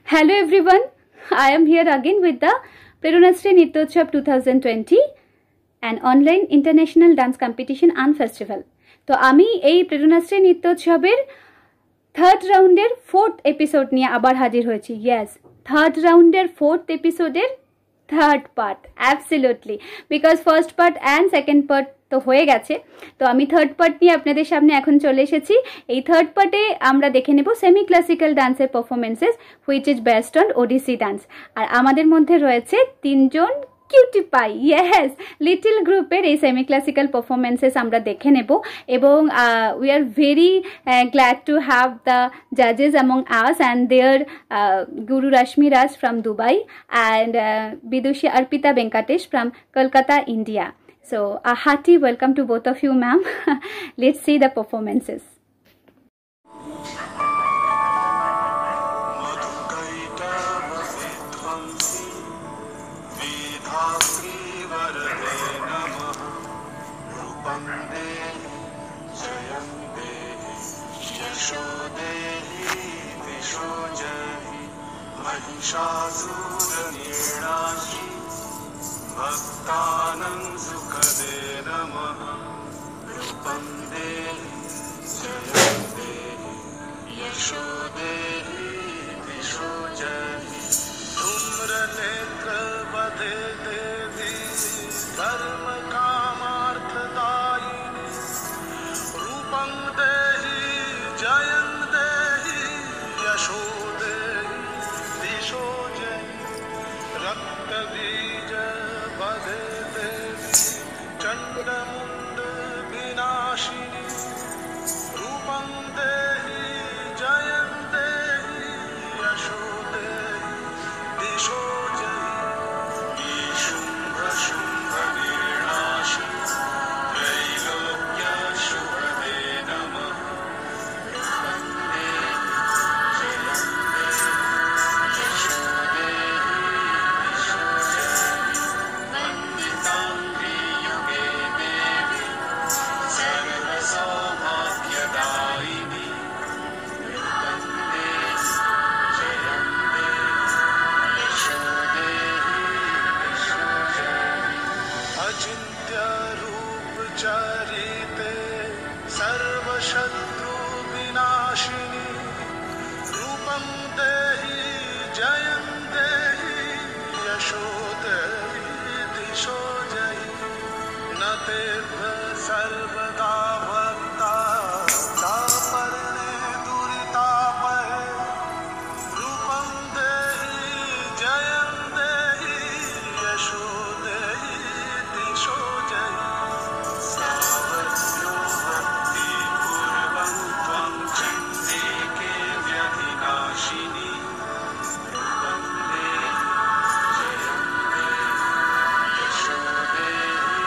Hello everyone, I am here again with the Prerunashree Nityotsav 2020, an online international dance competition and festival. तो आमी এই প্রেরণাশ্রী নিত্যোৎসবের third রাউন্ডের fourth episode নিয়ে আবার হাজির হয়েছি। ইয়েস, থার্ড রাউন্ডের ফোর্থ এপিসোডের third part, absolutely, because first part and second part তো হয়ে গেছে। তো আমি থার্ড পার্ট নিয়ে আপনাদের সামনে এখন চলে এসেছি। এই থার্ড পার্টে আমরা দেখে নেব সেমি ক্লাসিক্যাল ডান্সের performances which is based on Odissi dance. আর আমাদের মধ্যে রয়েছে তিনজন কিউটি পাই, ইয়েস, লিটল গ্রুপের এই সেমি ক্লাসিক্যাল পারফরমেন্সেস আমরা দেখে নেব। এবং we are very glad to have the জাজেস among us and there Guru Rashmi Raj from Dubai and Vidushi Arpita Venkatesh from Kolkata, India. So a hearty welcome to both of you, ma'am. Let's see the performances. भक्तानंद Sukhde नमः। रूपं देहि जयं देहि यशो देहि दिशो जहि। धूम्र नेत्र बधे देवी धर्म कामार्थदायिनी। रूपं देहि जयं देहि यशो देहि दिशो जहि। रक्त बीज बधे देवी चंडमुंड विनाशिनी। रूपं देहि जयं देहि यशो देहि दिशो जहि। शुंभ शुंभ निर्नाशिनी त्रैलोक्य शुभदे नमः। रूपं देहि जयं देहि यशो देहि दिशो जहि। वन्दितांघ्रि युगे देवी सर्वसौभाग्यदायिनी। रूपं देहि जयं देहि यशो देहि दिशो जहि। अचिन्त्य रूप चरिते सर्वशत्रु विनाशिनी। रूपं देहि जयं देहि यशो देहि दिशो जहि। न तेभ्य सर्वदा भक्ता तापर्णे दुरितापहे। रूपं देहि जयं देहि यशो देहि दिशो जहि। सावत्यो भक्ति कुर्वन् त्वं चण्डिके व्यधिनाशिनी। रूपं देहि जयं देहि यशो देहि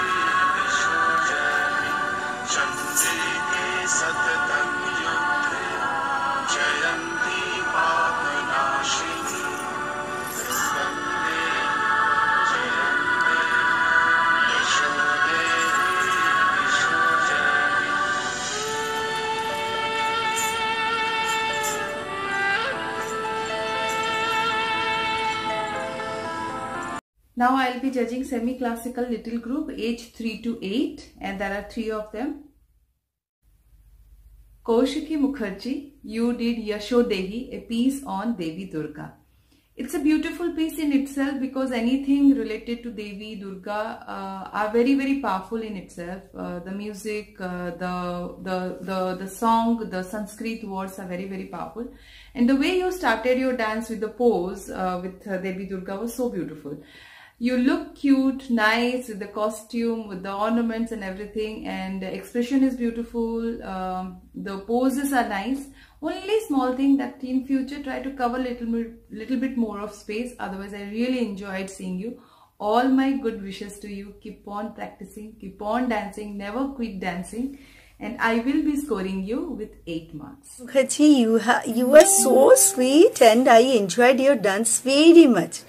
Now I'll be judging semi-classical little group age 3 to 8, and there are 3 of them. Kaushiki Mukherjee, you did Yashodehi, a piece on Devi Durga. It's a beautiful piece in itself because anything related to Devi Durga are very, very powerful in itself. The music, the song, the Sanskrit words are very, very powerful. And the way you started your dance with the pose with Devi Durga was so beautiful. You look cute, nice with the costume, with the ornaments and everything, and the expression is beautiful. The poses are nice. Only small thing that in future try to cover little bit more of space. Otherwise, I really enjoyed seeing you. All my good wishes to you. Keep on practicing, keep on dancing, never quit dancing. And I will be scoring you with 8 marks. Mukherjee, you were so sweet and I enjoyed your dance very much.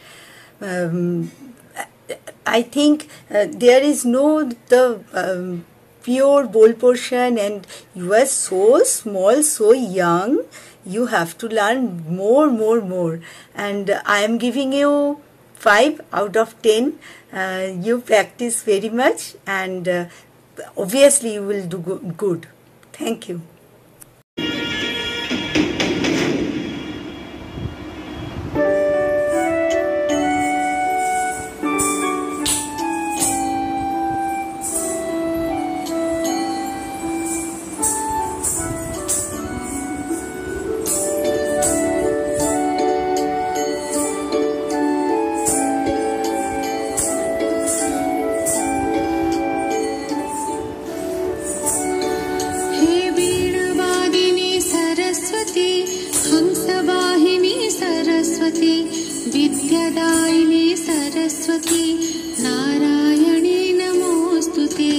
I think there is no pure bowl portion, and you are so small, so young. You have to learn more. And I am giving you 5 out of 10. You practice very much, and obviously you will do good. Thank you. विद्यादायिनी Saraswati Narayani नमोस्तुते।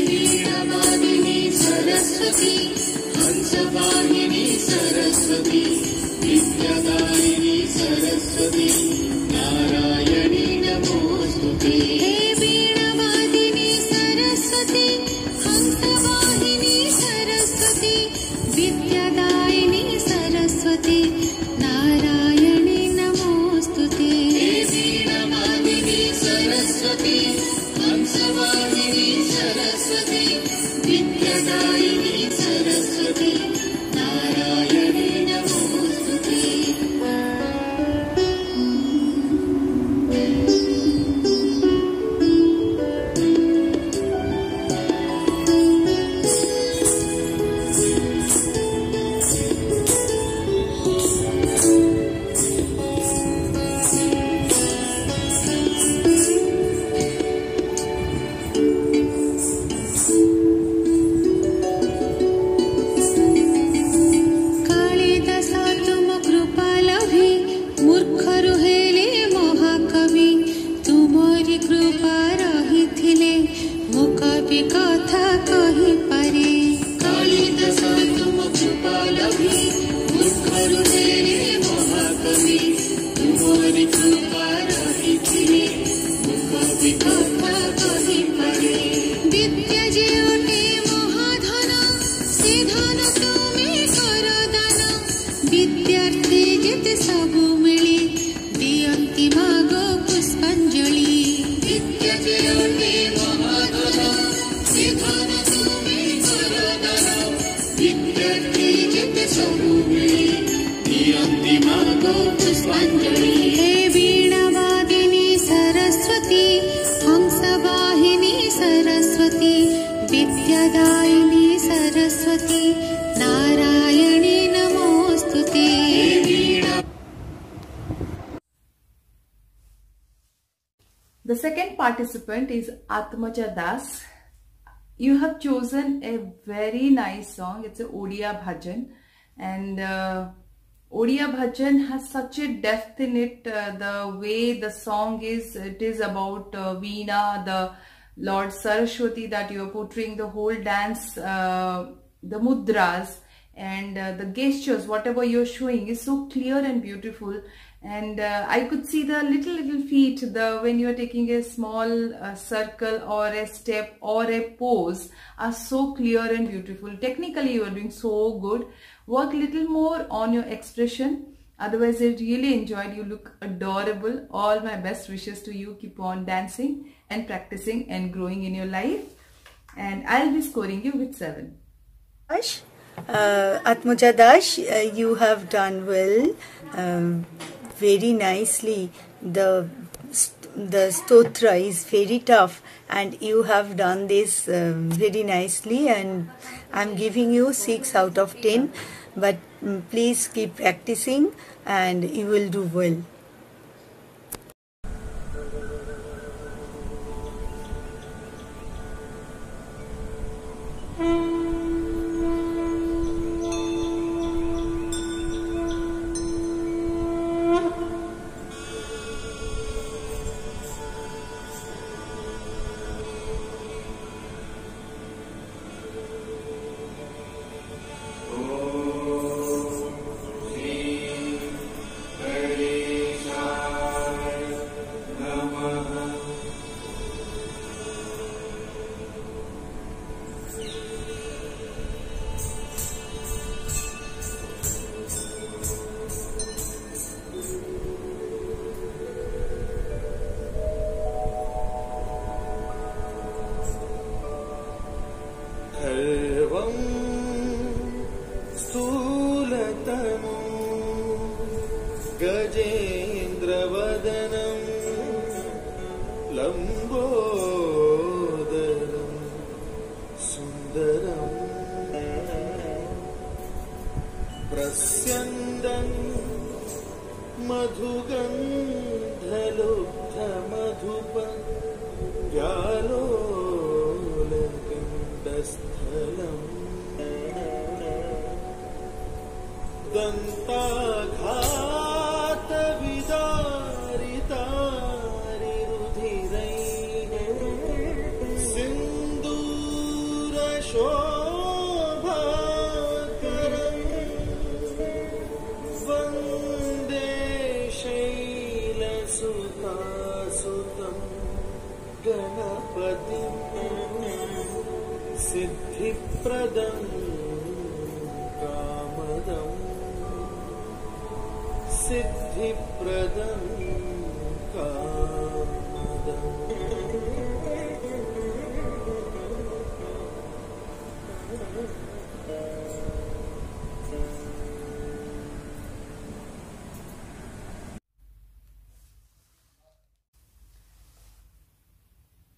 वीणावादिनी सरस्वती हंसवाहिनी सरस्वती विद्यादायिनी सरस्वती नारायणी नमोस्तुते। वीणावादिनी सरस्वती हंसवाहिनी सरस्वती विद्यादायिनी सरस्वती नारायणी नमोस्तुते। वीणावादिनी सरस्वती हंसवाहिनी सरस्वती विद्यादायिनी सरस्वती नारायणी नमोस्तुते। वीणावादिनी सरस्वती हंसवाहिनी सरस्वती विद्यादायिनी सरस्वती नारायणी नमोस्तुते। The second participant is Atmaja Das. You have chosen a very nice song. It's a Odia Bhajan, and Odia Bhajan has such a depth in it. The way the song is, it is about Veena, the Lord Saraswati that you are portraying, the whole dance, the mudras and the gestures, whatever you're showing is so clear and beautiful. And I could see the little feet, when you're taking a small circle or a step or a pose are so clear and beautiful. Technically you are doing so good. Work little more on your expression. Otherwise, I really enjoyed. You look adorable. All my best wishes to you. Keep on dancing and practicing and growing in your life. And I'll be scoring you with 7. Atmaja Dash, you have done well, very nicely. The stotra is very tough, and you have done this very nicely, and I'm giving you 6 out of 10. But please keep practicing, and you will do well. गजेन्द्रवदनं लम्बोदरं सुन्दरं प्रस्यन्दं मधुगन्धलुब्धमधुप व्यालोलपिण्डस्थलम् दन्ताघातविदारितारिरुधिरैः सिन्दूरशोभाकरं वन्दे शैलसुतासुतं गणपतिं सिद्धिप्रदं कामदम् सिद्धिप्रदं कामदम्.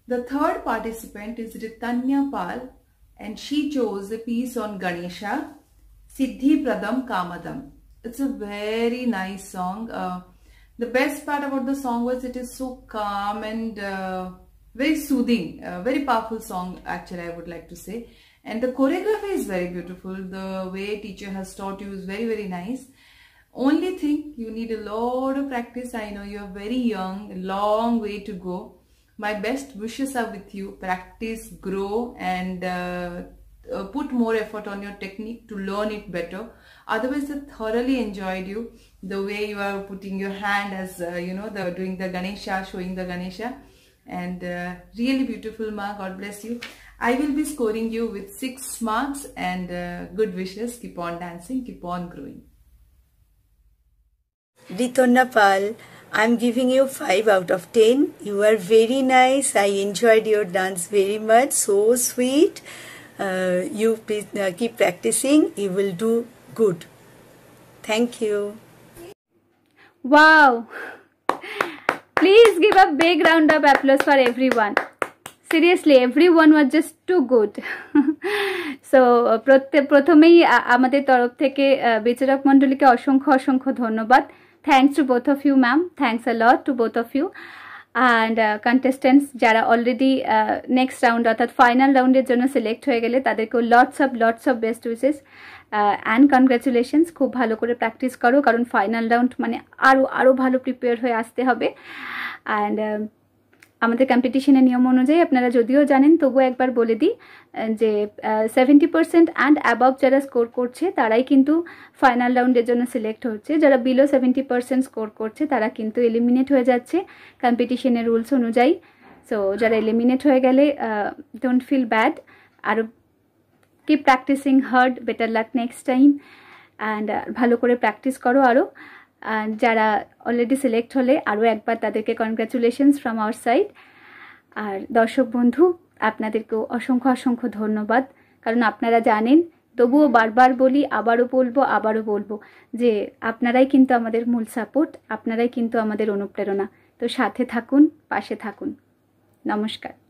The third participant is Ritanya Pal, and she chose a piece on Ganesha, Siddhi Pradam Kamadam. It's a very nice song. The best part about the song was it is so calm and very soothing. Very powerful song, actually, I would like to say. And the choreography is very beautiful. The way teacher has taught you is very, very nice. Only thing, you need a lot of practice. I know you are very young, a long way to go. My best wishes are with you. Practice, grow, and put more effort on your technique to learn it better. Otherwise, I thoroughly enjoyed you. The way you are putting your hand as doing the Ganesha, showing the Ganesha, and really beautiful, ma. God bless you. I will be scoring you with 6 marks and good wishes. Keep on dancing, keep on growing. Ritanya Pal, I'm giving you 5 out of 10. You are very nice. I enjoyed your dance very much. So sweet. You please, keep practicing. You will do good. Thank you. Wow. Please give a big round of applause for everyone. Seriously, everyone was just too good. So প্রথমেই আমাদের তরফ থেকে বিচারক মণ্ডলীকে অসংখ্য অসংখ্য ধন্যবাদ. Thanks to both of you, ma'am. Thanks a lot to both of you. And contestants যারা already next round অর্থাৎ ফাইনাল রাউন্ডের জন্য সিলেক্ট হয়ে গেলে তাদেরকেও lots of best wishes and congratulations. খুব ভালো করে প্র্যাকটিস করো, কারণ ফাইনাল রাউন্ড মানে আরও ভালো প্রিপেয়ার হয়ে আসতে হবে. অ্যান্ড আমাদের কম্পিটিশনের নিয়ম অনুযায়ী আপনারা যদিও জানেন, তবুও একবার বলে দিই যে 70% অ্যান্ড অ্যাবভ যারা স্কোর করছে তারাই কিন্তু ফাইনাল রাউন্ডের জন্য সিলেক্ট হচ্ছে. যারা বিলো 70% স্কোর করছে তারা কিন্তু এলিমিনেট হয়ে যাচ্ছে কম্পিটিশনের রুলস অনুযায়ী. সো যারা এলিমিনেট হয়ে গেলে ডোন্ট ফিল ব্যাড. আরও keep practising hard, better luck next time, and ভালো করে প্র্যাকটিস করো আরও. যারা অলরেডি সিলেক্ট হলে আরও একবার তাদেরকে কনগ্রাচুলেশনস ফ্রম আওয়ার সাইড। আর দর্শক বন্ধু, আপনাদেরকেও অসংখ্য অসংখ্য ধন্যবাদ, কারণ আপনারা জানেন, তবুও বারবার বলি, আবারও বলবো যে আপনারাই কিন্তু আমাদের মূল সাপোর্ট, আপনারাই কিন্তু আমাদের অনুপ্রেরণা। তো সাথে থাকুন, পাশে থাকুন। নমস্কার।